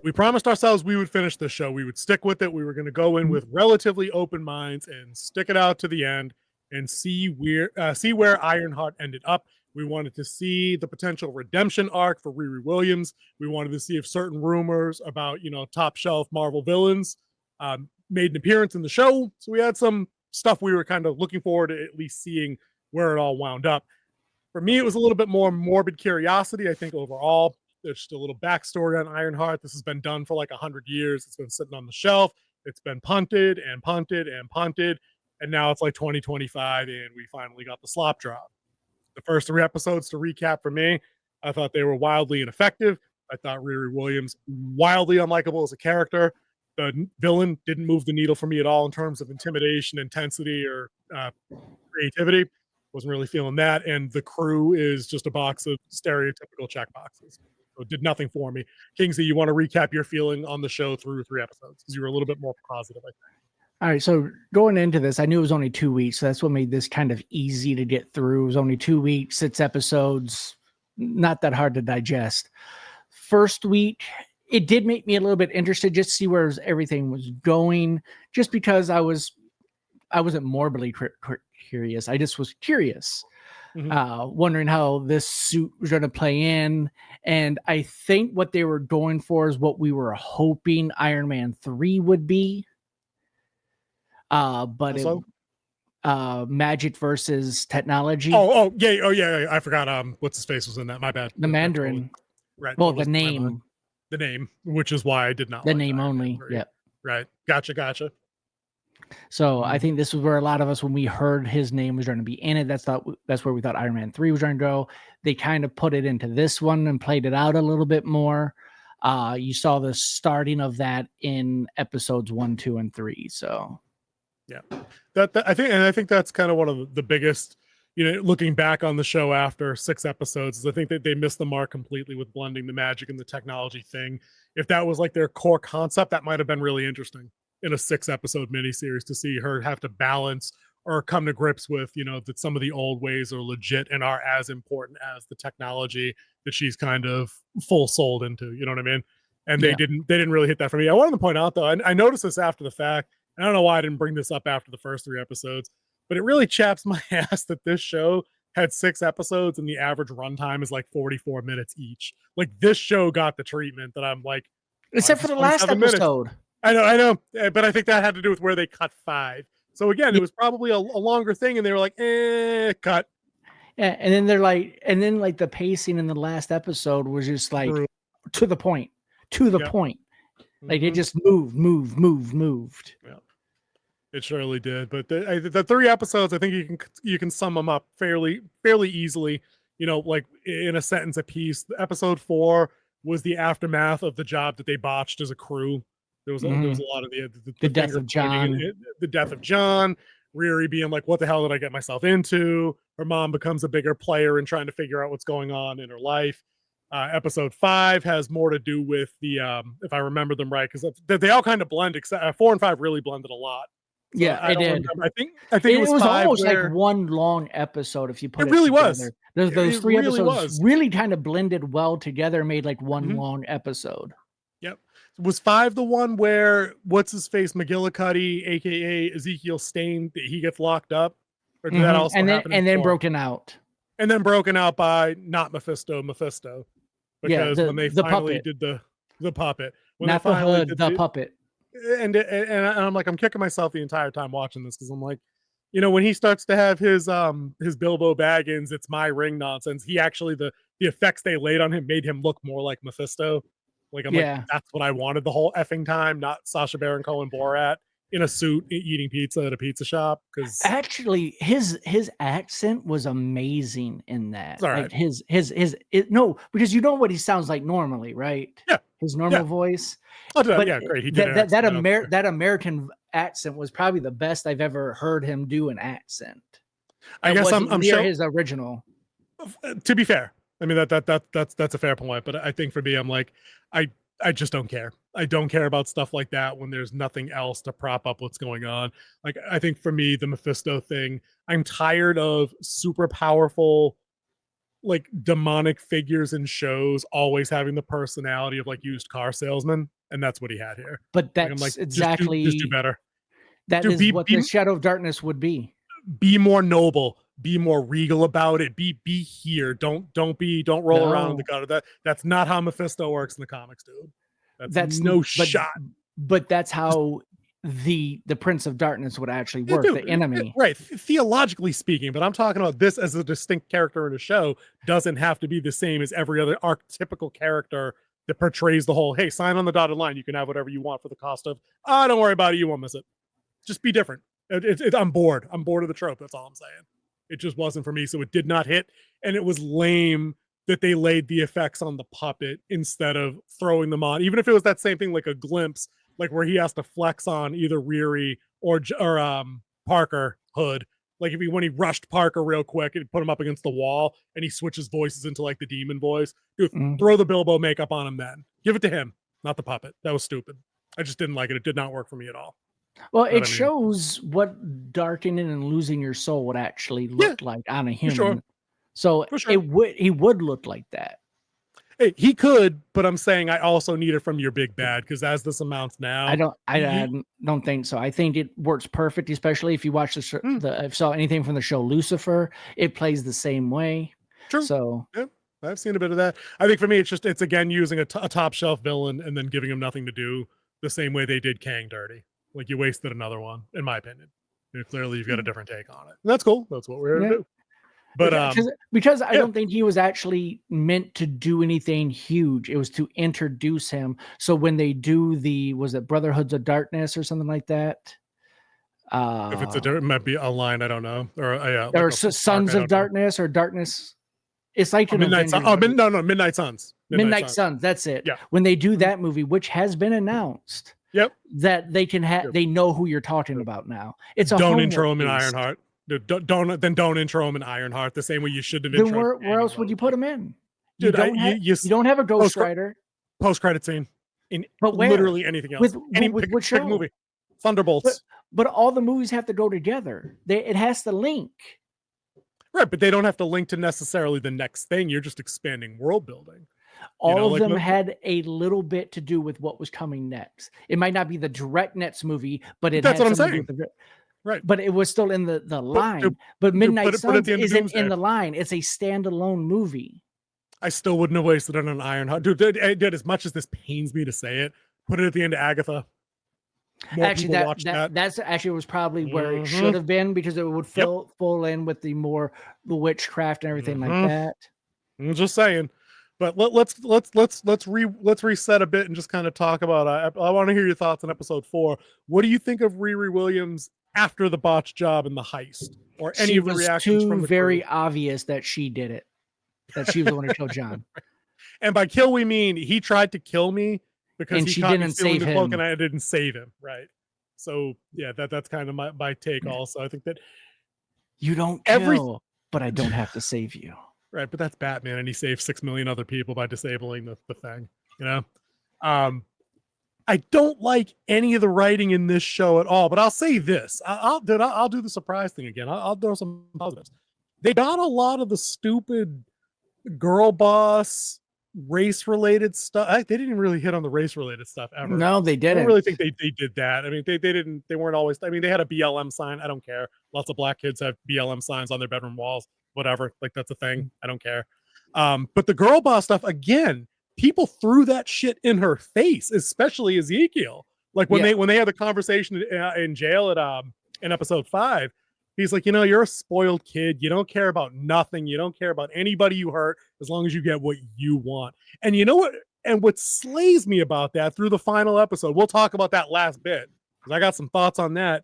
we promised ourselves we would finish this show. We would stick with it. We were going to go in with relatively open minds and stick it out to the end and see where Ironheart ended up. We wanted to see the potential redemption arc for Riri Williams. We wanted to see if certain rumors about, top shelf Marvel villains made an appearance in the show. So we had some stuff we were kind of looking forward to at least seeing where it all wound up. For me, it was a little bit more morbid curiosity. I think overall, there's just a little backstory on Ironheart. This has been done for like 100 years. It's been sitting on the shelf. It's been punted and punted and punted. And now it's like 2025 and we finally got the slop drop. The first 3 episodes, to recap for me, I thought they were wildly ineffective. I thought Riri Williams wildly unlikable as a character. The villain didn't move the needle for me at all in terms of intimidation, intensity, or creativity. Wasn't really feeling that. And the crew is just a box of stereotypical check boxes. So it did nothing for me. Kingsley, you want to recap your feeling on the show through 3 episodes? Because you were a little bit more positive, I think. All right, so going into this, I knew it was only 2 weeks, so that's what made this kind of easy to get through. It was only 2 weeks, 6 episodes, not that hard to digest. First week, it did make me a little bit interested just to see where everything was going, just because I wasn't morbidly curious. I just was curious, wondering how this suit was going to play in. And I think what they were going for is what we were hoping Iron Man 3 would be. But magic versus technology. Oh yeah. I forgot. What's his face was in that? My bad. The Mandarin. Right. Well, the name, which is why I did not. The name only. Yeah. Right. Gotcha. So I think this was where a lot of us, when we heard his name was going to be in it, that's where we thought Iron Man 3 was going to go. They kind of put it into this one and played it out a little bit more. You saw the starting of that in episodes 1, 2, and 3. So. Yeah, I think that's kind of one of the biggest, looking back on the show after 6 episodes, is I think that they missed the mark completely with blending the magic and the technology thing. If that was like their core concept, that might have been really interesting in a 6-episode miniseries to see her have to balance or come to grips with, that some of the old ways are legit and are as important as the technology that she's kind of full souled into. You know what I mean? And they didn't really hit that for me. I wanted to point out though, I noticed this after the fact. I don't know why I didn't bring this up after the first 3 episodes, but it really chaps my ass that this show had 6 episodes and the average runtime is like 44 minutes each. Like this show got the treatment that I'm like, except for the last episode. Minutes. I know, but I think that had to do with where they cut 5. So again, it was probably a longer thing, and they were like, cut. Yeah, and then the pacing in the last episode was just like to the point. Like it just moved. Yeah. It surely did, but the 3 episodes, I think you can sum them up fairly easily. Like in a sentence apiece. Episode 4 was the aftermath of the job that they botched as a crew. There was a lot of the death of John. The death of John. Riri being like, "What the hell did I get myself into?" Her mom becomes a bigger player and trying to figure out what's going on in her life. Episode 5 has more to do with the if I remember them right, because they all kind of blend. Except 4 and 5 really blended a lot. So yeah, it did. I think it was almost like one long episode if you put it really together. Was. Those 3 episodes really kind of blended well together, made like one long episode. Yep. Was 5 the one where what's his face McGillicuddy, aka Ezekiel Stain, he gets locked up, or did that also happen? And then broken out. And then broken out by not Mephisto, because when they finally did the puppet, when not they finally did the puppet. And I'm like, I'm kicking myself the entire time watching this, because I'm like, when he starts to have his Bilbo Baggins, it's my ring nonsense. He actually the effects they laid on him made him look more like Mephisto. Like like, that's what I wanted the whole effing time, not Sacha Baron Cohen Borat in a suit eating pizza at a pizza shop. Because actually his accent was amazing in that. All right. Like because you know what he sounds like normally, right? Yeah. His normal voice. Oh, great. He did that American accent was probably the best I've ever heard him do an accent. I guess I'm sure his original. To be fair, I mean that's a fair point, but I think for me, I'm like, I just don't care. I don't care about stuff like that when there's nothing else to prop up what's going on. Like I think for me, the Mephisto thing, I'm tired of super powerful, like demonic figures in shows always having the personality of like used car salesmen. and that's what he had here. But Like, I'm that's like, exactly just do better. that Dude, is what the Shadow of Darkness would be. Be more noble, be more regal about it. Be here. Don't roll around in the gutter. That's not how Mephisto works in the comics, dude. That's no shot. But that's how the Prince of Darkness would actually work, dude, the enemy. Right. Theologically speaking, but I'm talking about this as a distinct character in a show doesn't have to be the same as every other archetypical character that portrays the whole, hey, sign on the dotted line. You can have whatever you want for the cost of, don't worry about it. You won't miss it. Just be different. I'm bored. I'm bored of the trope. That's all I'm saying. It just wasn't for me. So it did not hit. And it was lame that they laid the effects on the puppet instead of throwing them on. Even if it was that same thing, like a glimpse, like where he has to flex on either Riri or Parker Hood. Like when he rushed Parker real quick and put him up against the wall and he switches voices into like the demon voice. Dude, throw the Bilbo makeup on him then. Give it to him, not the puppet. That was stupid. I just didn't like it. It did not work for me at all. Well, it shows what darkening and losing your soul would actually look like on a human. Sure. So he would look like that. Hey, he could, but I'm saying I also need it from your big bad because as this amounts now, I don't think so. I think it works perfect, especially if you watch the if saw anything from the show Lucifer, it plays the same way. True. So yeah, I've seen a bit of that. I think for me, it's again using a top shelf villain and then giving him nothing to do the same way they did Kang dirty. Like you wasted another one, in my opinion. Clearly, you've got a different take on it. And that's cool. That's what we're here to do. But because I don't think he was actually meant to do anything huge. It was to introduce him. So when they do was it Brotherhoods of Darkness or something like that? If it might be a line, I don't know. Or Sons of Darkness or Darkness. It's like Midnight Suns. Midnight Suns. Midnight Suns. That's it. Yeah. When they do that movie, which has been announced. Yep. That they can have, they know who you're talking about now. It's a don't intro him in Ironheart. Don't intro him in Ironheart the same way you should have introed. Then where else would you put him in? Dude, you don't have a Ghost Rider. Post-credit scene in where? Literally anything else. With which show? Movie. Thunderbolts. But all the movies have to go together. It has to link. Right, but they don't have to link to necessarily the next thing. You're just expanding world building. All of them had a little bit to do with what was coming next. It might not be the direct next movie, but that's what I'm saying. Right. But it was still in the line. But Midnight Suns isn't in the line. It's a standalone movie. I still wouldn't have wasted it on Ironheart. Dude, as much as this pains me to say it, put it at the end of Agatha. Actually, that's actually was probably where it should have been because it would full in with the witchcraft and everything like that. I'm just saying. But let's reset a bit and just kind of talk about. I want to hear your thoughts on episode 4. What do you think of Riri Williams after the botched job in the heist, or any of the reactions from the very obvious that she did it, that she was the one who killed John. And by kill we mean he tried to kill me because she didn't save him, and I didn't save him. Right. So yeah, that's kind of my take. Also, I think that you don't kill, but I don't have to save you. Right, but that's Batman, and he saved 6 million other people by disabling the thing. I don't like any of the writing in this show at all. But I'll say this: I'll do the surprise thing again. I'll throw some positives. They got a lot of the stupid girl boss race-related stuff. They didn't really hit on the race-related stuff ever. No, they didn't. I don't really think they did that. I mean, they didn't. They weren't always. I mean, they had a BLM sign. I don't care. Lots of black kids have BLM signs on their bedroom walls. Whatever, like that's a thing. I don't care. But the girl boss stuff, again, people threw that shit in her face, especially Ezekiel. Like when they had the conversation in jail at in episode 5, he's like, you're a spoiled kid. You don't care about nothing. You don't care about anybody you hurt as long as you get what you want. And you know what? And what slays me about that through the final episode, we'll talk about that last bit because I got some thoughts on that.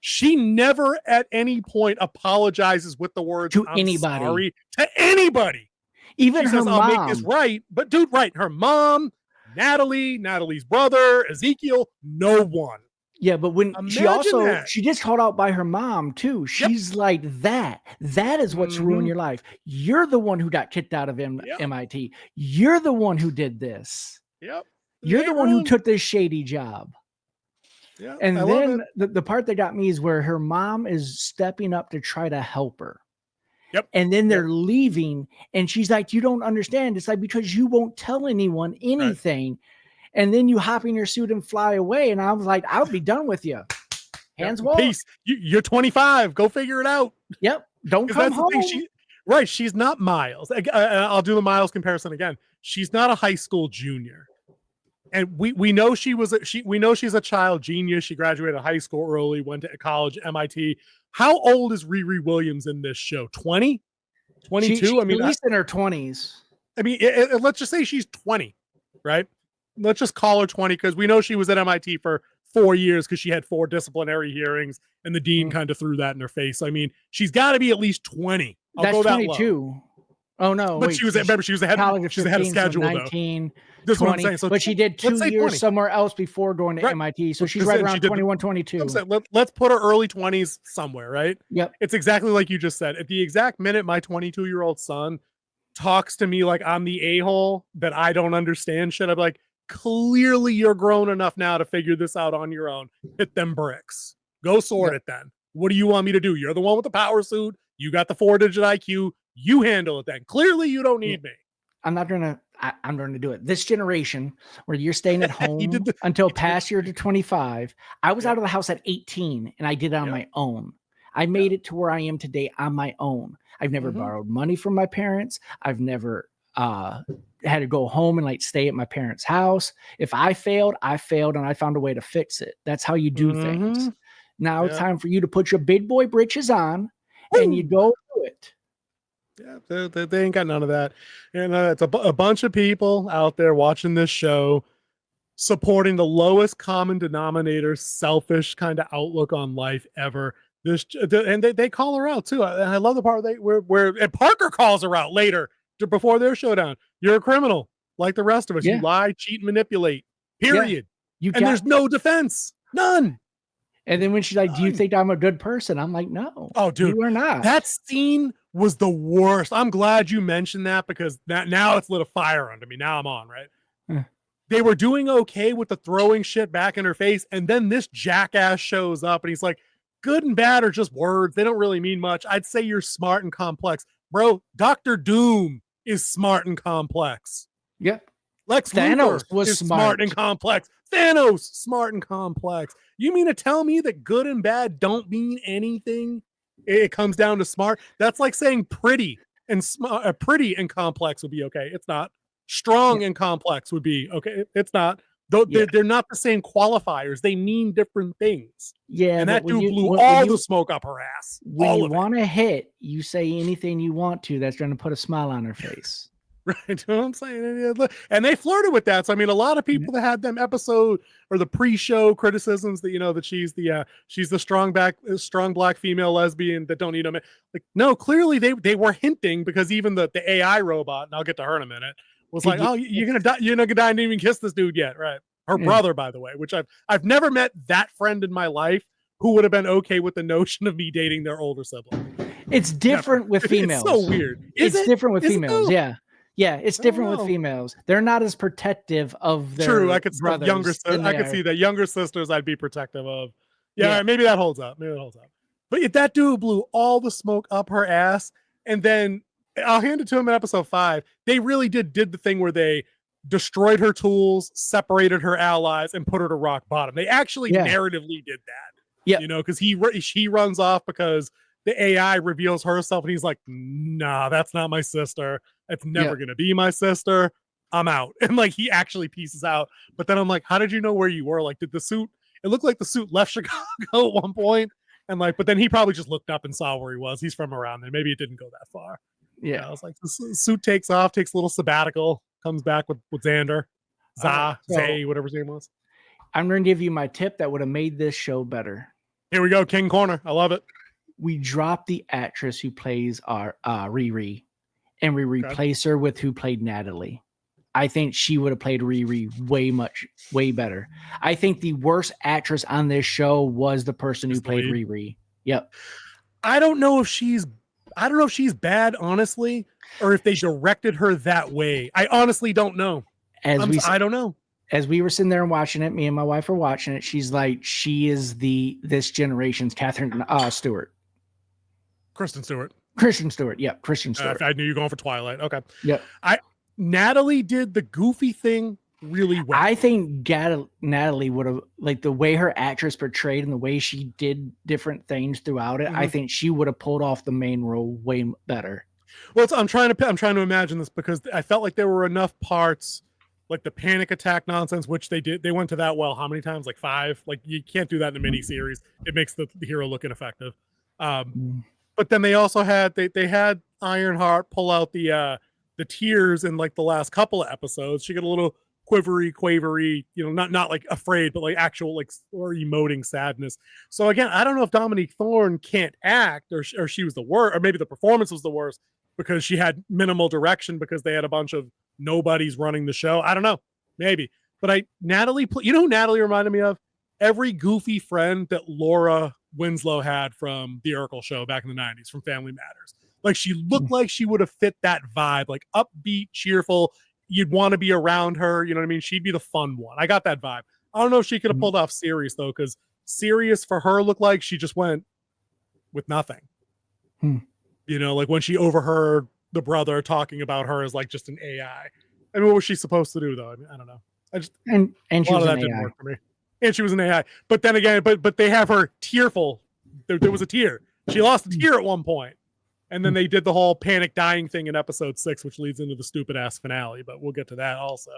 She never at any point apologizes with the words to I'm anybody. Sorry to anybody. Even she her says, mom. I'll make this right. But dude, right. Her mom, Natalie's brother, Ezekiel, no one. Yeah, but when she gets called out by her mom too. She's like that. That is what's ruined your life. You're the one who got kicked out of MIT. You're the one who did this. Yep. You're the one who took this shady job. Yeah, and then the part that got me is where her mom is stepping up to try to help her. Yep. And then they're leaving and she's like, you don't understand. It's like, because you won't tell anyone anything. Right. and then you hop in your suit and fly away. And I was like, I'll be done with you. Hands off. Peace. You're 25. Go figure it out. Yep. Don't come that's home. The thing. Right. She's not Miles. I'll do the Miles comparison again. She's not a high school junior. And we know we know she's a child genius. She graduated high school early, went to college, MIT. How old is Riri Williams in this show? 20? 22? She's at least in her 20s. I mean, let's just say she's 20, right? Let's just call her 20 because we know she was at MIT for 4 years because she had 4 disciplinary hearings and the dean kind of threw that in her face. I mean, she's got to be at least 20. That's 22. Oh no! But she was ahead of schedule 19, though. That's 20, what I'm saying. So but she did 2 years 20. somewhere else before going to MIT, so she's right around 21, 22. Let's put her early 20s somewhere, right? Yep. It's exactly like you just said. At the exact minute my 22-year-old son talks to me like I'm the a-hole that I don't understand shit, I'm like, clearly you're grown enough now to figure this out on your own. Hit them bricks. Go sort it then. What do you want me to do? You're the one with the power suit. You got the 4-digit IQ. You handle it then. Clearly you don't need me. I'm going to do it. This generation where you're staying at home until past year to 25. I was out of the house at 18 and I did it on my own. I made it to where I am today on my own. I've never borrowed money from my parents. I've never had to go home and like stay at my parents' house. If I failed and I found a way to fix it. That's how you do things. Now it's time for you to put your big boy britches on and you go do it. Yeah, they ain't got none of that. And it's a bunch of people out there watching this show supporting the lowest common denominator, selfish kind of outlook on life ever. And they call her out too. I love the part where Parker calls her out later before their showdown. You're a criminal like the rest of us. You lie, cheat, and manipulate. Period. And there's no defense. None. And then when she's like, do you think I'm a good person? I'm like, no. Oh, dude. You are not. That scene was the worst. I'm glad you mentioned that because now it's lit a fire under me. Now I'm on, right? They were doing okay with the throwing shit back in her face. And then this jackass shows up and he's like, good and bad are just words. They don't really mean much. I'd say you're smart and complex. Bro, Dr. Doom is smart and complex. Yep. Lex Thanos Luthor was smart and complex. Thanos, smart and complex. You mean to tell me that good and bad don't mean anything? It comes down to smart. That's like saying pretty and complex would be okay. It's not. Strong and complex would be okay. It's not. They're not the same qualifiers. They mean different things. Yeah, and that dude blew all the smoke up her ass. When you want to hit, you say anything you want to. That's going to put a smile on her face. Right, you know what I'm saying? And they flirted with that. So I mean, a lot of people that had them episode or the pre-show criticisms that that she's the strong black female lesbian that don't need them. Like, no, clearly they were hinting because even the AI robot, and I'll get to her in a minute, was like, oh, you're gonna die, and didn't even kiss this dude yet, right? Her brother, by the way, which I've never met that friend in my life who would have been okay with the notion of me dating their older sibling. It's different with females. It's so weird. It's different with females. Yeah, it's different with females. They're not as protective of their I could brothers. I could see that younger sisters I'd be protective of. Yeah, maybe that holds up. But that dude blew all the smoke up her ass, and then I'll hand it to him in episode 5. They really did the thing where they destroyed her tools, separated her allies, and put her to rock bottom. They actually narratively did that. Yeah, because she runs off because the AI reveals herself, and he's like, "Nah, that's not my sister. It's never gonna be my sister. I'm out." And like he actually pieces out. But then I'm like, how did you know where you were? Like, did the suit? It looked like the suit left Chicago at one point, and like, but then he probably just looked up and saw where he was. He's from around there. Maybe it didn't go that far. Yeah, I was like, the suit takes off, takes a little sabbatical, comes back with Xander, Zay, whatever his name was. I'm going to give you my tip that would have made this show better. Here we go, King Corner. I love it. We dropped the actress who plays our Riri, and we replace her with who played Natalie. I think she would have played Riri way better. I think the worst actress on this show was the person who played Riri. Yep. I don't know if she's bad, honestly, or if they directed her that way. I honestly don't know. I don't know. As we were sitting there and watching it, me and my wife were watching it. She's like, she is this generation's Kristen Stewart. Yep, Kristen Stewart. I knew you were going for Twilight. Okay. Yep. Natalie did the goofy thing really well. I think Natalie would have, like, the way her actress portrayed and the way she did different things throughout it. I think she would have pulled off the main role way better. Well, I'm trying to imagine this because I felt like there were enough parts, like the panic attack nonsense, which they did. They went to that well how many times? Like 5. Like you can't do that in a mini series. It makes the hero look ineffective. But then they also had they had Ironheart pull out the tears in like the last couple of episodes. She got a little quavery, not like afraid, but like actual like or emoting sadness. So again, I don't know if Dominique Thorne can't act or she was the worst, or maybe the performance was the worst because she had minimal direction because they had a bunch of nobodies running the show. I don't know, maybe. But Natalie, who Natalie reminded me of? Every goofy friend that Laura Winslow had from the Urkel show back in the 90s from Family Matters. Like she looked like she would have fit that vibe, like upbeat, cheerful. You'd want to be around her. You know what I mean? She'd be the fun one. I got that vibe. I don't know if she could have pulled off Sirius though, because Sirius for her looked like she just went with nothing. Like when she overheard the brother talking about her as like just an AI. I mean, what was she supposed to do though? I mean, I don't know. I just and she was that didn't work for me. And she was an AI. But then again, but they have her tearful. There was a tear. She lost a tear at one point. And then they did the whole panic dying thing in episode 6, which leads into the stupid ass finale. But we'll get to that also.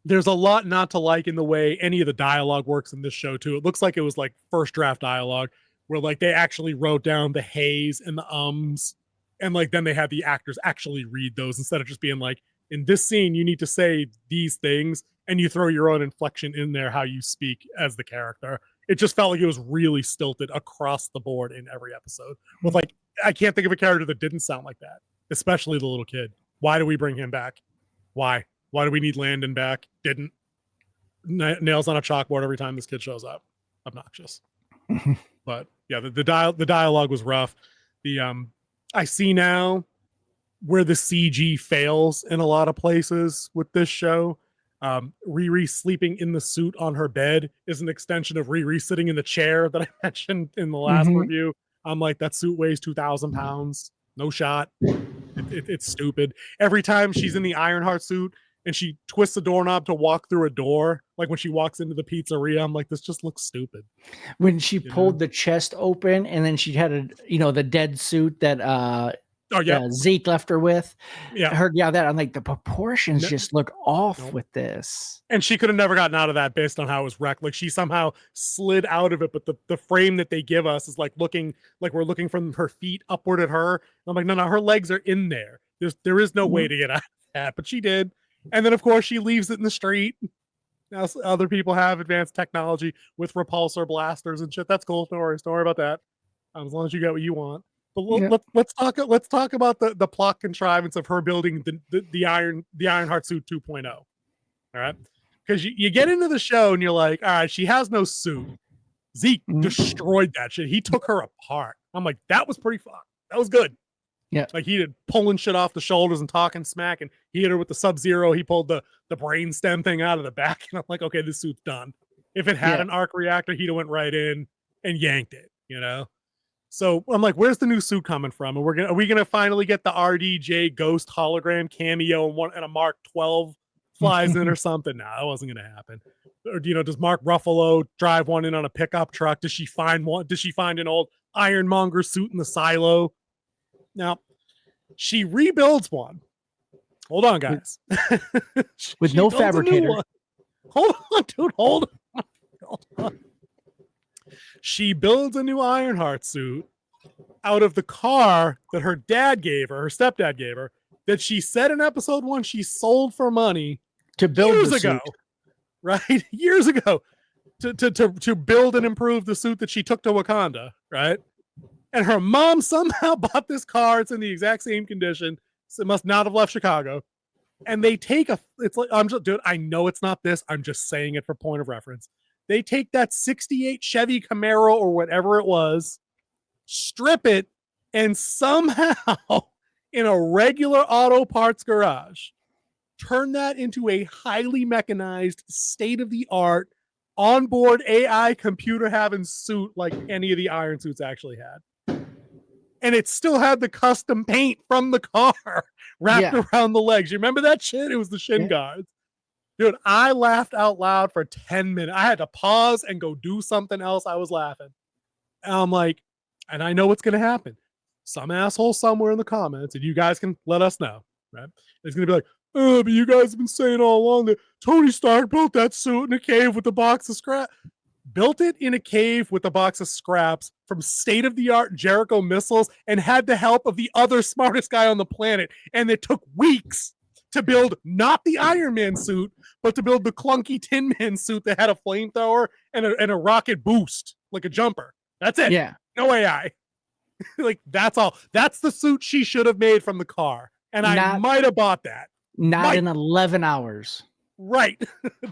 There's a lot not to like in the way any of the dialogue works in this show too. It looks like it was like first draft dialogue where like they actually wrote down the hays and the ums. And like then they had the actors actually read those instead of just being like, in this scene, you need to say these things and you throw your own inflection in there, how you speak as the character. It just felt like it was really stilted across the board in every episode. With like, I can't think of a character that didn't sound like that, especially the little kid. Why do we bring him back? Why do we need Landon back? Didn't. Nails on a chalkboard every time this kid shows up. Obnoxious. But yeah, the dialogue was rough. I see now where the CG fails in a lot of places with this show. Riri sleeping in the suit on her bed is an extension of Riri sitting in the chair that I mentioned in the last review. I'm like, that suit weighs 2,000 pounds. No shot. It's stupid. Every time she's in the Ironheart suit and she twists the doorknob to walk through a door, like when she walks into the pizzeria, I'm like, this just looks stupid. When she pulled the chest open and then she had the dead suit that Zeke left her with. That I'm like, the proportions just look off with this. And she could have never gotten out of that based on how it was wrecked. Like she somehow slid out of it, but the frame that they give us is like looking like we're looking from her feet upward at her. I'm like, no, her legs are in there. There is no way to get out of that, but she did. And then of course she leaves it in the street. Now other people have advanced technology with repulsor blasters and shit. That's cool. Don't worry about that. As long as you get what you want. But let's talk about the plot contrivance of her building the Ironheart suit 2.0. All right, because you get into the show and you're like, all right, she has no suit. Zeke destroyed that shit. He took her apart. I'm like, that was pretty fun. That was good. Yeah, like he did pulling shit off the shoulders and talking smack, and he hit her with the Sub-Zero. He pulled the brain stem thing out of the back, and I'm like, okay, this suit's done. If it had an arc reactor, he'd have went right in and yanked it. So I'm like, where's the new suit coming from? And are we gonna finally get the RDJ Ghost hologram cameo and a Mark 12 flies in or something? No, that wasn't gonna happen. Or does Mark Ruffalo drive one in on a pickup truck? Does she find one? Does she find an old Ironmonger suit in the silo? Now she rebuilds one. Hold on, guys. With no fabricator. Hold on, dude. Hold on. She builds a new Ironheart suit out of the car that her stepdad gave her, that she said in episode 1 she sold for money to build years ago, right? Years ago, to build and improve the suit that she took to Wakanda, right? And her mom somehow bought this car. It's in the exact same condition. So it must not have left Chicago. And they take it's like, I know it's not this. I'm just saying it for point of reference. They take that 68 Chevy Camaro or whatever it was, strip it, and somehow in a regular auto parts garage, turn that into a highly mechanized, state-of-the-art, onboard AI computer having suit like any of the Iron suits actually had. And it still had the custom paint from the car, wrapped around the legs. You remember that shit? It was the shin guards. Dude, I laughed out loud for 10 minutes. I had to pause and go do something else. I was laughing. And I'm like, and I know what's going to happen. Some asshole somewhere in the comments, and you guys can let us know, right? It's going to be like, oh, but you guys have been saying all along that Tony Stark built that suit in a cave with a box of scrap. Built it in a cave with a box of scraps from state-of-the-art Jericho missiles and had the help of the other smartest guy on the planet. And it took weeks to build not the Iron Man suit, but to build the clunky Tin Man suit that had a flamethrower and a rocket boost, like a jumper. That's it. Yeah. No AI. Like, that's all. That's the suit she should have made from the car. And I might have bought that. Not in 11 hours. Right.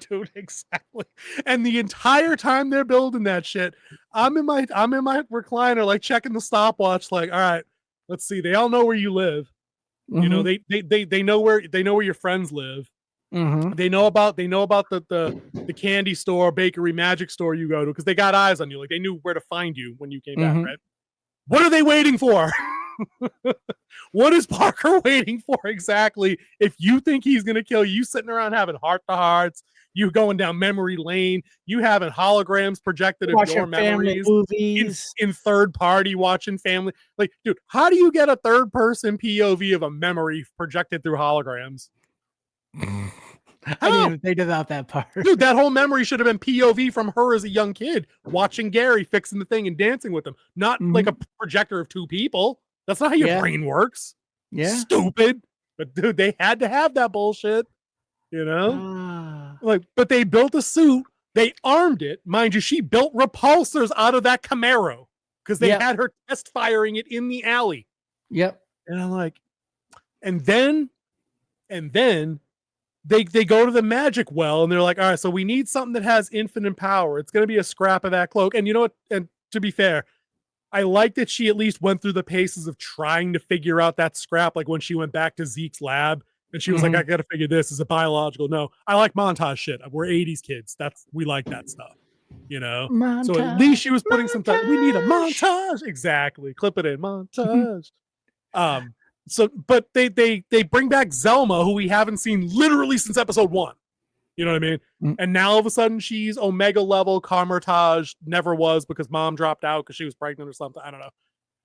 Dude, exactly. And the entire time they're building that shit, I'm in my recliner, like checking the stopwatch, like, all right, let's see. They all know where you live. Mm-hmm. You know, they know where your friends live. Mm-hmm. They know about the candy store, bakery, magic store you go to, because they got eyes on you. Like, they knew where to find you when you came back, right? What are they waiting for? What is Parker waiting for exactly? If you think he's going to kill you, sitting around having heart-to-hearts, you going down memory lane, you having holograms projected of your memories, movies. In third party watching family. Like, dude, how do you get a third person POV of a memory projected through holograms? I didn't even think about that part. Dude, that whole memory should have been POV from her as a young kid, watching Gary fixing the thing and dancing with him. Not like a projector of two people. That's not how your brain works. Yeah. Stupid. But dude, they had to have that bullshit. You know? Like, but they built a suit. They armed it. Mind you, she built repulsors out of that Camaro because they had her test firing it in the alley. Yep. And I'm like, and then they go to the magic well and they're like, all right, so we need something that has infinite power. It's going to be a scrap of that cloak. And you know what? And to be fair, I like that she at least went through the paces of trying to figure out that scrap. Like when she went back to Zeke's lab and she was like, I got to figure this. Is it biological? No, I like montage shit. We're 80s kids. We like that stuff, you know? Montage, so at least she was putting some time. We need a montage. Exactly. Clip it in montage. So, but they bring back Zelma, who we haven't seen literally since episode 1. You know what I mean? And now all of a sudden she's Omega level. Carmertage never was because mom dropped out because she was pregnant or something. I don't know.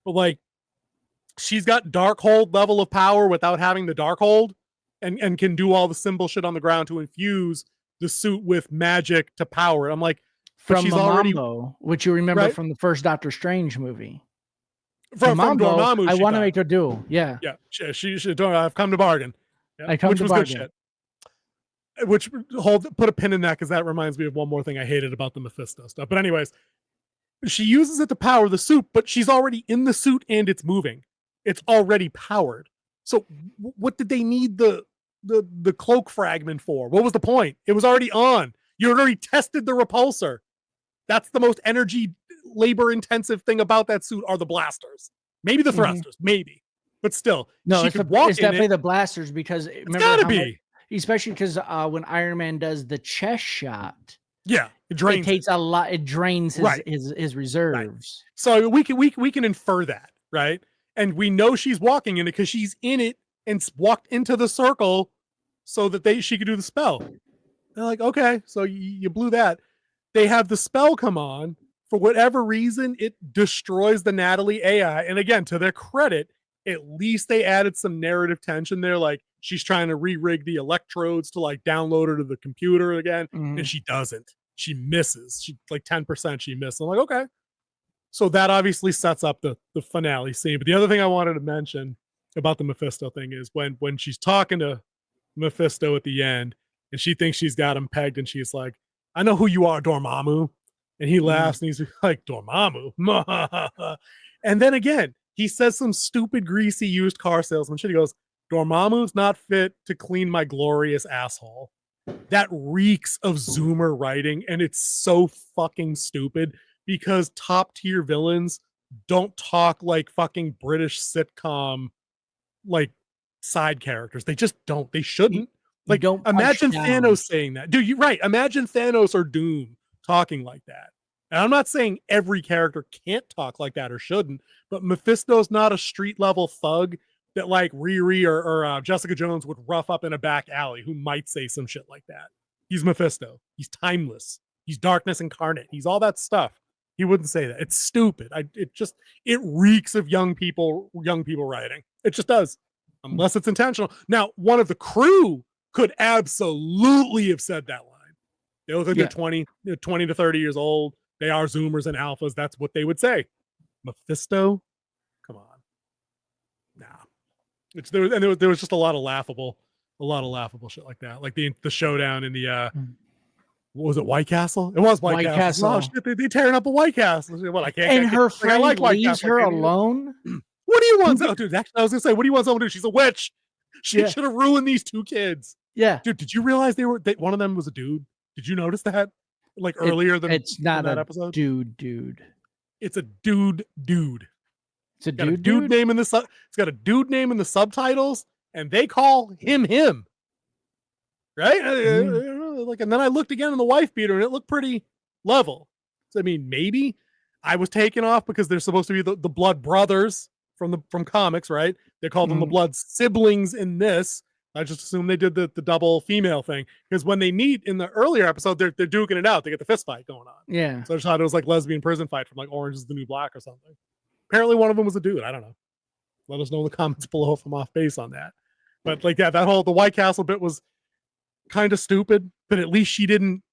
But like, she's got Darkhold level of power without having the Darkhold, and can do all the symbol shit on the ground to infuse the suit with magic to power it. I'm like, from Mambo, which you remember from the first Doctor Strange movie. From Dormammu, I want to make her do. Yeah. She I've come to bargain. I come to bargain. Good shit. Which put a pin in that, because that reminds me of one more thing I hated about the Mephisto stuff. But anyways, she uses it to power the suit, but she's already in the suit and it's moving. It's already powered. So what did they need the cloak fragment for? What was the point? It was already on. You had already tested the repulsor. That's the most energy labor intensive thing about that suit are the blasters. Maybe the thrusters, maybe. But still, no, she could walk it's definitely the blasters, because it's gotta be. Especially because when Iron Man does the chest shot, it drains. It takes a lot. It drains his reserves. Right. So we can infer that, right? And we know she's walking in it because she's in it and walked into the circle so that she could do the spell. They're like, okay, so you blew that. They have the spell come on. For whatever reason, it destroys the Natalie AI. And again, to their credit, at least they added some narrative tension there. Like, she's trying to re-rig the electrodes to like download her to the computer again. And she doesn't. She misses. She like 10% she missed. I'm like, okay. So that obviously sets up the finale scene. But the other thing I wanted to mention about the Mephisto thing is when she's talking to Mephisto at the end and she thinks she's got him pegged and she's like, I know who you are, Dormammu. And he laughs and he's like, Dormammu. And then again, he says some stupid, greasy used car salesman shit. He goes, Dormammu's not fit to clean my glorious asshole. That reeks of Zoomer writing, and it's so fucking stupid because top tier villains don't talk like fucking British sitcom like side characters. They just don't. They shouldn't. Like, don't imagine Thanos saying that. Dude, you're right. Imagine Thanos or Doom talking like that. And I'm not saying every character can't talk like that or shouldn't, but Mephisto's not a street level thug that like Riri or Jessica Jones would rough up in a back alley who might say some shit like that. He's Mephisto. He's timeless. He's darkness incarnate. He's all that stuff. He wouldn't say that. It's stupid. It reeks of young people writing. It just does, unless it's intentional. Now, one of the crew could absolutely have said that line. They look like they're 20 to 30 years old. They are Zoomers and alphas. That's what they would say. Mephisto, come on, nah. There was just a lot of laughable shit like that, like the showdown in the what was it, White Castle? It was White Castle. Oh shit, they tearing up a White Castle. Well, I can't. And her friend leaves Castle. her alone. What do you want? Oh, dude, actually, I was gonna say, what do you want someone to do? She's a witch. She should have ruined these two kids. Yeah, dude. Did you realize one of them was a dude? Did you notice that? Like earlier than it's not that a episode. Dude. It's a dude. It's a got a dude name in the it's got a dude name in the subtitles, and they call him. Right? Like, and then I looked again in the wife beater, and it looked pretty level. So I mean, maybe I was taken off because they're supposed to be the blood brothers from comics, right? They call them the blood siblings in this. I just assume they did the double female thing, because when they meet in the earlier episode, they're duking it out. They get the fist fight going on. Yeah. So I just thought it was like lesbian prison fight from like Orange is the New Black or something. Apparently one of them was a dude. I don't know. Let us know in the comments below if I'm off base on that. But like, yeah, the White Castle bit was kind of stupid, but at least she didn't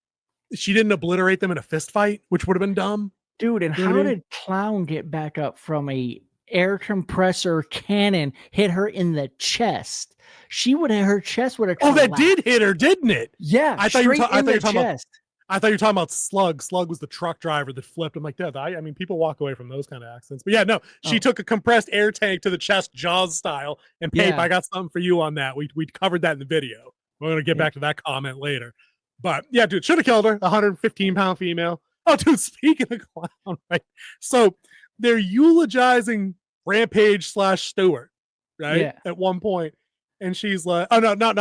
obliterate them in a fist fight, which would have been dumb. Dude, and how did Clown get back up from a air compressor cannon hit her in the chest? Her chest would have collapsed. Oh, that did hit her, didn't it? Yeah, I thought you were talking about Slug. Slug was the truck driver that flipped. I'm like, I mean, people walk away from those kind of accidents. But yeah, no, she took a compressed air tank to the chest, Jaws style. And Pape, I got something for you on that. We covered that in the video. We're going to get back to that comment later. But yeah, dude, should have killed her. 115-pound female. Oh, dude, speaking of Clown, right? So they're eulogizing Rampage / Stewart, right? Yeah. At one point. And she's like, oh, no, not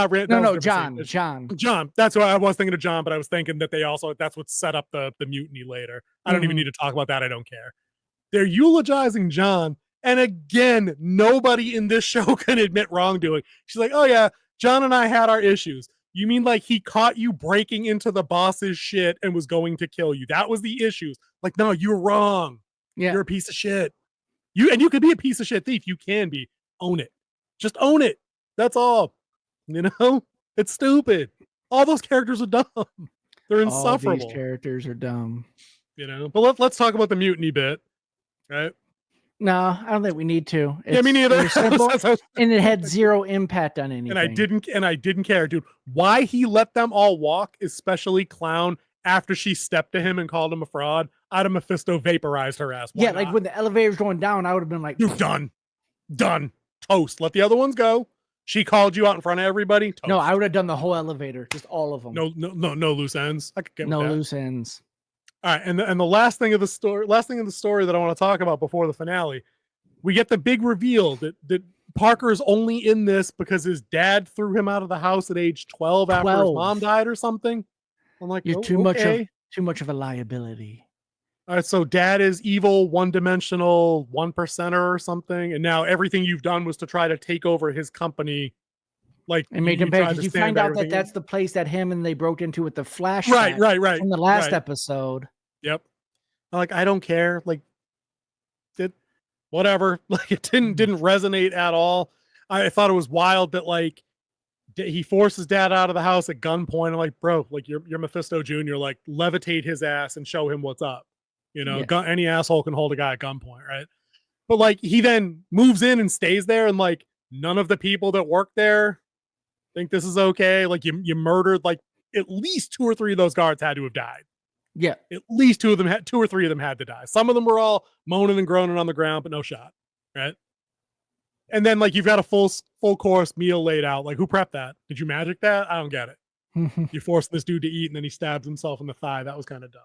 John. John. That's what I was thinking of, John, but I was thinking that that's what set up the mutiny later. I don't even need to talk about that. I don't care. They're eulogizing John. And again, nobody in this show can admit wrongdoing. She's like, oh, yeah, John and I had our issues. You mean like he caught you breaking into the boss's shit and was going to kill you? That was the issues. Like, no, you're wrong. Yeah. You're a piece of shit. You could be a piece of shit thief. You can be. Own it. Just own it. That's all. You know? It's stupid. All those characters are dumb. They're insufferable. All these characters are dumb. You know? But let's talk about the mutiny bit. Right? No, I don't think we need to. Yeah, me neither. Simple, and it had zero impact on anything. And I didn't care, dude. Why he let them all walk, especially Clown, after she stepped to him and called him a fraud, out of Mephisto vaporized her ass. Why not? Like when the elevator's going down, I would have been like, dude, done. Toast. Let the other ones go. She called you out in front of everybody. Toast. No, I would have done the whole elevator, just all of them. No loose ends. I could get no with that. Loose ends. All right, and the last thing of the story that I want to talk about before the finale, we get the big reveal that Parker is only in this because his dad threw him out of the house at age 12 after his mom died or something. I'm like, you're too much of a liability. All right, so dad is evil, one-dimensional, 1%er or something, and now everything you've done was to try to take over his company, like, and make him pay. Because you find out that that's the place that him and they broke into with the flashlight, right, in the last episode. Yep. Like, I don't care. Like, whatever. Like, it didn't resonate at all. I thought it was wild that like he forces dad out of the house at gunpoint. I'm like, bro, like you're Mephisto Jr. Like, levitate his ass and show him what's up. You know, any asshole can hold a guy at gunpoint, right? But like, he then moves in and stays there, and like, none of the people that work there think this is okay. Like, you murdered like at least 2 or 3 of those guards had to have died. Yeah, at least 2 or 3 of them had to die. Some of them were all moaning and groaning on the ground, but no shot, right? And then like, you've got a full course meal laid out. Like, who prepped that? Did you magic that? I don't get it. You forced this dude to eat, and then he stabs himself in the thigh. That was kind of dumb.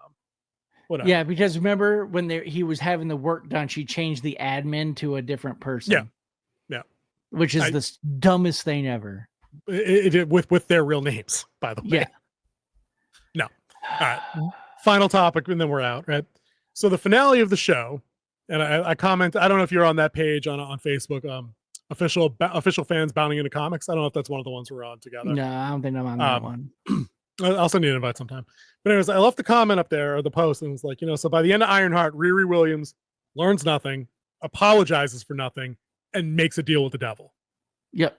Whatever. Yeah, because remember when he was having the work done, she changed the admin to a different person. Yeah. Which is the dumbest thing ever. With their real names, by the way. Yeah. No. All right. Final topic, and then we're out, right? So the finale of the show, and I comment, I don't know if you're on that page on Facebook, official fans bounding into comics. I don't know if that's one of the ones we're on together. No, I don't think I'm on that one. I'll send you an invite sometime. But anyways, I left the comment up there or the post, and it was like, so by the end of Ironheart, Riri Williams learns nothing, apologizes for nothing, and makes a deal with the devil. Yep.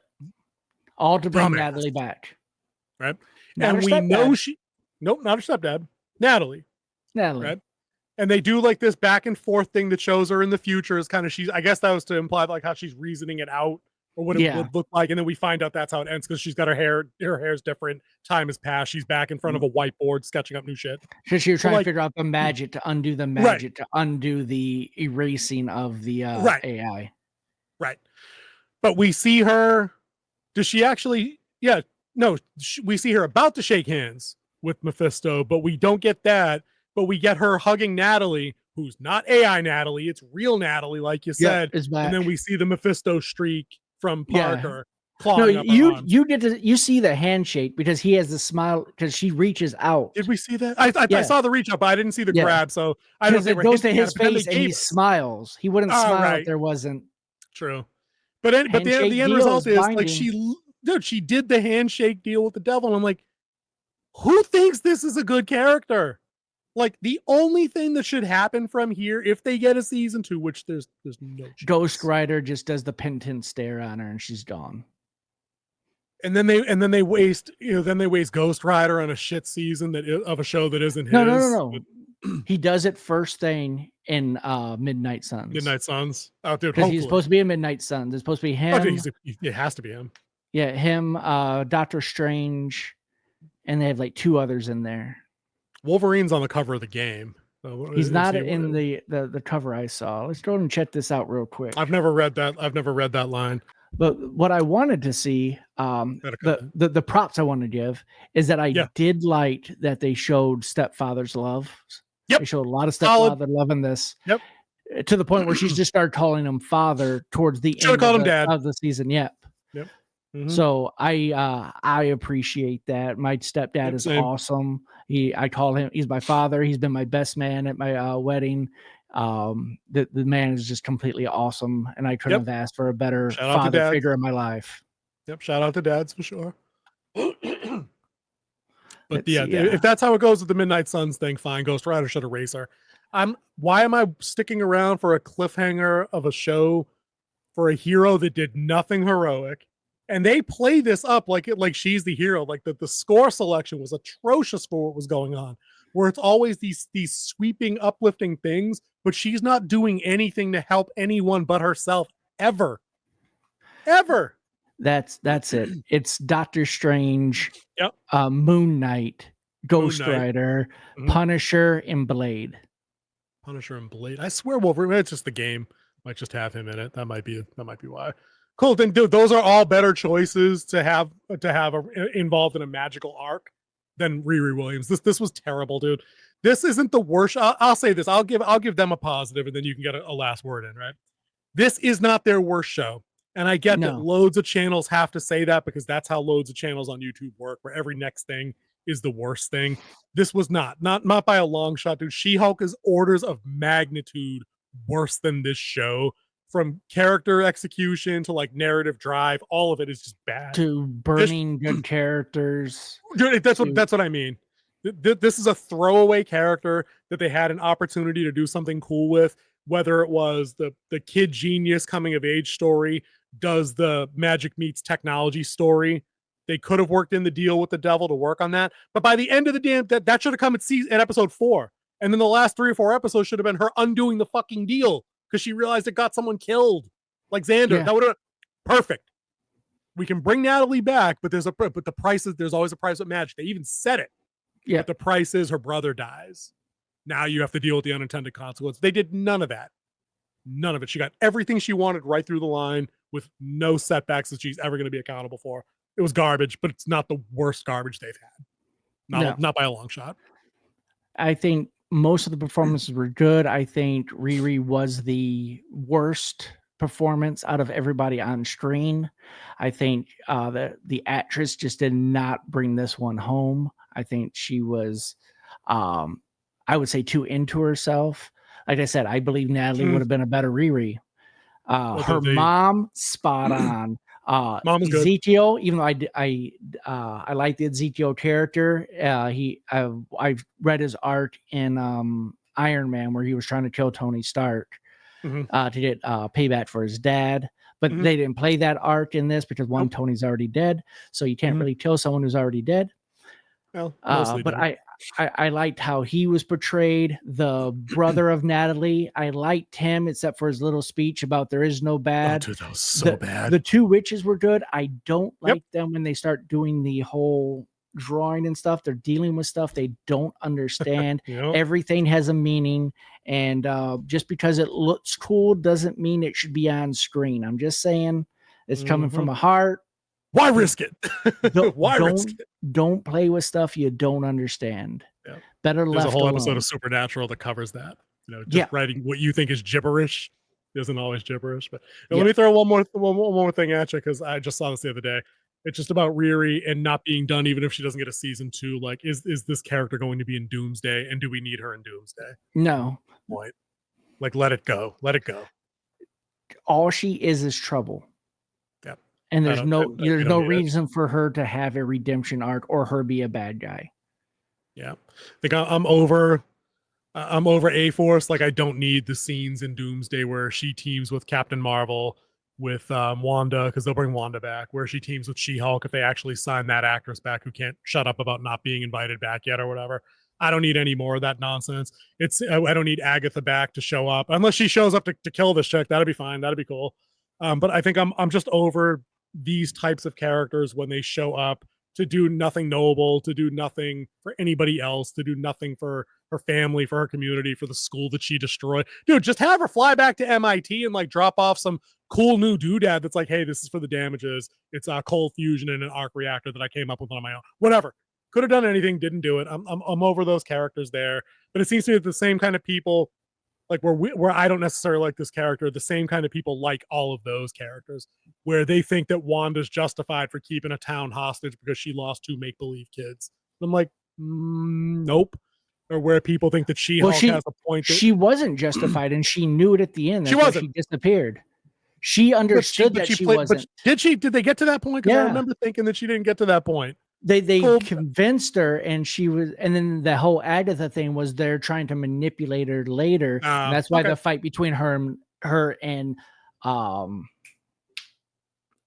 All to bring Natalie back. Right. Not and we know nope, not her stepdad, Natalie. Right. And they do like this back and forth thing that shows her in the future is kind of I guess that was to imply like how she's reasoning it out or what it would look like. And then we find out that's how it ends because she's got her hair's different. Time has passed. She's back in front of a whiteboard sketching up new shit. So she was trying to figure out the magic to undo the magic, to undo the erasing of the AI. Right. But we see her. Does she actually? Yeah. No, we see her about to shake hands with Mephisto, but we don't get that. But we get her hugging Natalie, who's not AI Natalie. It's real Natalie, like you said. And then we see the Mephisto streak from Parker. You see the handshake because he has the smile because she reaches out. Did we see that? I saw the reach up, but I didn't see the grab. So I don't think it goes to his face and he smiles. He wouldn't smile if there wasn't. True. But the end result is like she did the handshake deal with the devil. And I'm like, who thinks this is a good character? Like the only thing that should happen from here, if they get a season 2, which there's no chance. Ghost Rider just does the penitent stare on her and she's gone. And then they waste Ghost Rider on a shit season of a show that isn't his. No. He does it first thing in Midnight Suns. Midnight Suns. Oh, dude, because he's supposed to be in Midnight Suns. It's supposed to be him. It has to be him. Yeah, him, Doctor Strange, and they have like 2 others in there. Wolverine's on the cover of the game. So he's not in the cover I saw. Let's go and check this out real quick. I've never read that line. But what I wanted to see, the props I wanted to give is that I did like that they showed stepfather's love. Yep. They showed a lot of stepfather love in this. Yep. To the point where she's just started calling him father towards the end of the season. Yep. Yep. Mm-hmm. So I appreciate that. My stepdad is awesome. I call him. He's my father. He's been my best man at my wedding. The man is just completely awesome, and I couldn't have asked for a better father figure in my life. Yep. Shout out to dads for sure. But if that's how it goes with the Midnight Suns thing, fine. Ghost Rider should erase her. Why am I sticking around for a cliffhanger of a show for a hero that did nothing heroic? And they play this up like she's the hero. Like the score selection was atrocious for what was going on, where it's always these sweeping, uplifting things, but she's not doing anything to help anyone but herself ever. That's it. It's Doctor Strange, Moon Knight, Ghost Rider, Punisher, and Blade. I swear Wolverine, it's just the game. Might just have him in it. That might be why. Cool. Then, dude, those are all better choices to have involved in a magical arc than Riri Williams. This was terrible, dude. This isn't the worst. I'll say this. I'll give them a positive, and then you can get a last word in, right? This is not their worst show. And I get that loads of channels have to say that because that's how loads of channels on YouTube work, where every next thing is the worst thing. This was not by a long shot, dude. She-Hulk is orders of magnitude worse than this show. From character execution to like narrative drive, all of it is just bad. To burning good characters. That's what I mean. This is a throwaway character that they had an opportunity to do something cool with. Whether it was the kid genius coming of age story, does the magic meets technology story. They could have worked in the deal with the devil to work on that. But by the end of the damn, that should have come at episode 4. And then the last 3 or 4 episodes should have been her undoing the fucking deal because she realized it got someone killed, like Xander. Yeah. That would have perfect. We can bring Natalie back, but there's always a price with magic. They even said it. Yeah. But the price is her brother dies. Now you have to deal with the unintended consequence. They did none of that. None of it. She got everything she wanted right through the line with no setbacks that she's ever going to be accountable for. It was garbage, but it's not the worst garbage they've had. Not by a long shot. I think most of the performances were good. I think Riri was the worst performance out of everybody on screen. I think the actress just did not bring this one home. I think she was, I would say, too into herself. Like I said, I believe Natalie would have been a better Riri. Her mom, spot on. Mom was good. Ezekiel, even though I like the Ezekiel character, I've read his art in Iron Man where he was trying to kill Tony Stark to get payback for his dad. But they didn't play that arc in this because Tony's already dead, so you can't really kill someone who's already dead. Well, mostly but dead. I liked how he was portrayed. The brother of Natalie, I liked him, except for his little speech about there is no bad. Oh, dude, that was so bad. The two witches were good. I don't like them when they start doing the whole drawing and stuff. They're dealing with stuff they don't understand. Everything has a meaning, and just because it looks cool doesn't mean it should be on screen. I'm just saying it's coming from a heart. Why risk it? Why risk it? Don't play with stuff you don't understand. Yeah. Better There's left a whole alone. episode of Supernatural that covers that. Just writing what you think is gibberish isn't always gibberish. But let me throw one more thing at you, because I just saw this the other day. It's just about Riri and not being done, even if she doesn't get a season 2. Like, is this character going to be in Doomsday, and do we need her in Doomsday? No. Point. Like, let it go. Let it go. All she is trouble. Yeah. And there's no reason for her to have a redemption arc or her be a bad guy. Yeah. I think I'm over A-Force. Like, I don't need the scenes in Doomsday where she teams with Captain Marvel, with Wanda, because they'll bring Wanda back, where she teams with She-Hulk if they actually sign that actress back who can't shut up about not being invited back yet or whatever. I don't need any more of that nonsense. I don't need Agatha back to show up, unless she shows up to kill this chick. That'd be fine. That'd be cool. But I think I'm just over these types of characters when they show up to do nothing noble, to do nothing for anybody else, to do nothing for her family, for her community, for the school that she destroyed. Dude, just have her fly back to MIT and like drop off some cool new doodad that's like, hey, this is for the damages. It's a cold fusion and an arc reactor that I came up with on my own. Whatever. Could have done anything, didn't do it. I'm over those characters there. But it seems to me that the same kind of people, like where I don't necessarily like this character, the same kind of people like all of those characters, where they think that Wanda's justified for keeping a town hostage because she lost 2 make-believe kids. I'm like, nope. Or where people think that She-Hulk has a point. She wasn't justified, and she knew it at the end. That's why she disappeared. She understood that she wasn't. But did they get to that point? Because I remember thinking that she didn't get to that point. They convinced her, and she was, and then the whole Agatha thing was they're trying to manipulate her later. And that's why the fight between her and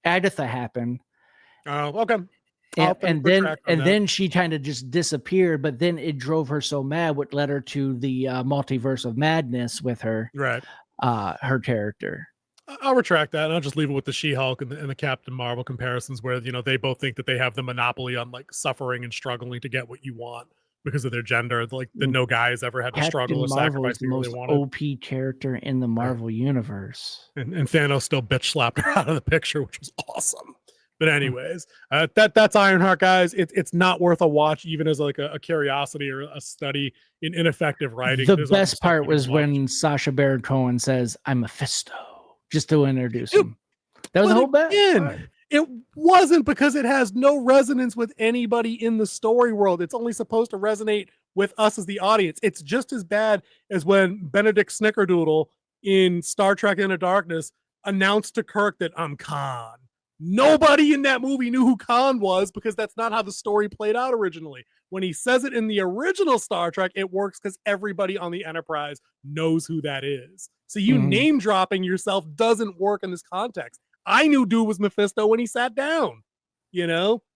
Agatha happened. Oh, okay. And then she kind of just disappeared, but then it drove her so mad, what led her to the multiverse of madness with her, her character. I'll retract that, and I'll just leave it with the She-Hulk and the Captain Marvel comparisons, where they both think that they have the monopoly on like suffering and struggling to get what you want because of their gender. Like that no guy has ever had to struggle or sacrifice the most OP character in the Marvel universe, and Thanos still bitch slapped her out of the picture, which was awesome. But anyways, that's Ironheart, guys. It's not worth a watch, even as like a curiosity or a study in ineffective writing. The best part was when Sacha Baron Cohen says, "I'm Mephisto," just to introduce him. That was the whole best. It wasn't, because it has no resonance with anybody in the story world. It's only supposed to resonate with us as the audience. It's just as bad as when Benedict Snickerdoodle in Star Trek Into Darkness announced to Kirk that I'm Khan. Nobody in that movie knew who Khan was, because that's not how the story played out originally. When he says it in the original Star Trek, it works because everybody on the Enterprise knows who that is. So you name dropping yourself doesn't work in this context. I knew dude was Mephisto when he sat down.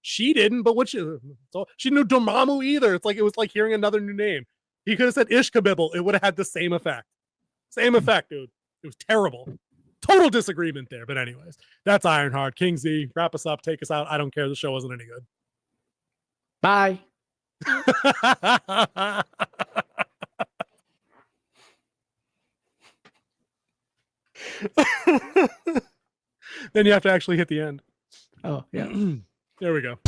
She didn't, but she knew Dormammu either. It was like hearing another new name. He could have said Ishkabibble. It would have had the same effect. Same effect, dude. It was terrible. Total disagreement there. But anyways, that's Ironheart. King Z, wrap us up, take us out. I don't care. The show wasn't any good. Bye. Then you have to actually hit the end. Oh, yeah. There we go.